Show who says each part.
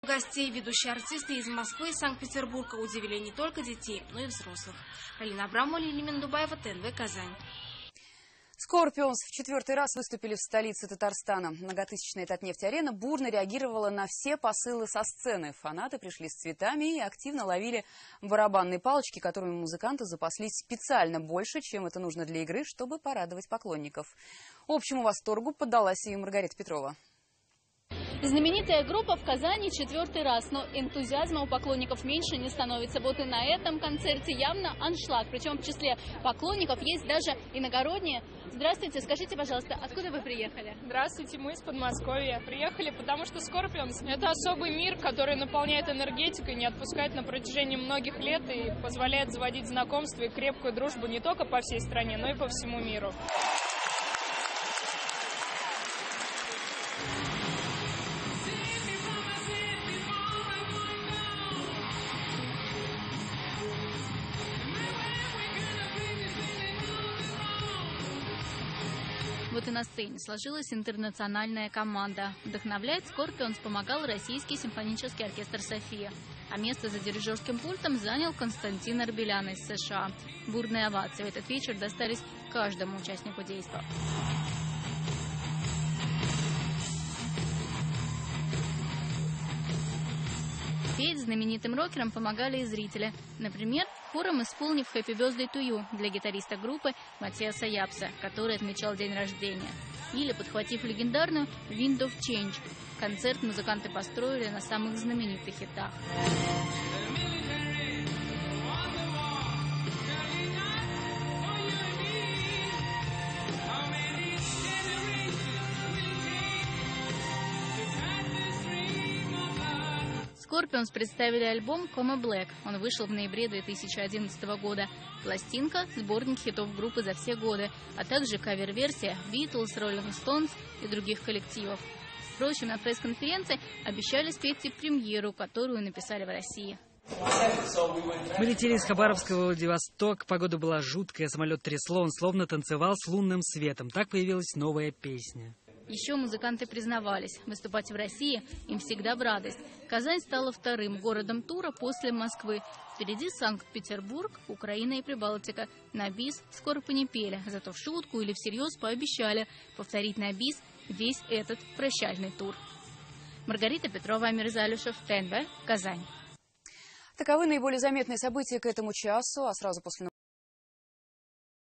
Speaker 1: Гостей ведущие артисты из Москвы и Санкт-Петербурга удивили не только детей, но и взрослых. Полина Абрамова, Лилия Миндубаева, ТНВ, Казань.
Speaker 2: Скорпионс в 4-й раз выступили в столице Татарстана. Многотысячная Татнефть-арена бурно реагировала на все посылы со сцены. Фанаты пришли с цветами и активно ловили барабанные палочки, которыми музыканты запаслись специально больше, чем это нужно для игры, чтобы порадовать поклонников. Общему восторгу поддалась и Маргарита Петрова.
Speaker 3: Знаменитая группа в Казани 4-й раз, но энтузиазма у поклонников меньше не становится. Вот и на этом концерте явно аншлаг. Причем в числе поклонников есть даже иногородние. Здравствуйте, скажите, пожалуйста, откуда вы приехали?
Speaker 4: Здравствуйте, мы из Подмосковья. Приехали, потому что Скорпионс — это особый мир, который наполняет энергетикой, не отпускает на протяжении многих лет и позволяет заводить знакомства и крепкую дружбу не только по всей стране, но и по всему миру.
Speaker 3: Вот и на сцене сложилась интернациональная команда. Вдохновлять Скорпионс помогал Российский симфонический оркестр «София». А место за дирижерским пультом занял Константин Арбелян из США. Бурные овации в этот вечер достались каждому участнику действа. Петь знаменитым рокерам помогали и зрители. Например, хором исполнив «Happy Birthday to You» для гитариста группы Матиаса Япса, который отмечал день рождения. Или подхватив легендарную «Wind of Change». Концерт музыканты построили на самых знаменитых хитах. Скорпионс представили альбом «Coma Black». Он вышел в ноябре 2011 года. Пластинка – сборник хитов группы за все годы, а также кавер-версия Beatles, Rolling Stones и других коллективов. Впрочем, на пресс-конференции обещали спеть и премьеру, которую написали в России.
Speaker 5: Мы летели из Хабаровска в Владивосток, погода была жуткая, самолет трясло, он словно танцевал с лунным светом. Так появилась новая песня.
Speaker 3: Еще музыканты признавались, выступать в России им всегда в радость. Казань стала вторым городом тура после Москвы. Впереди Санкт-Петербург, Украина и Прибалтика. На бис скоро не пели, зато в шутку или всерьез пообещали повторить на бис весь этот прощальный тур. Маргарита Петрова, Амир Залюшев, ТНВ, Казань.
Speaker 2: Таковы наиболее заметные события к этому часу, а сразу после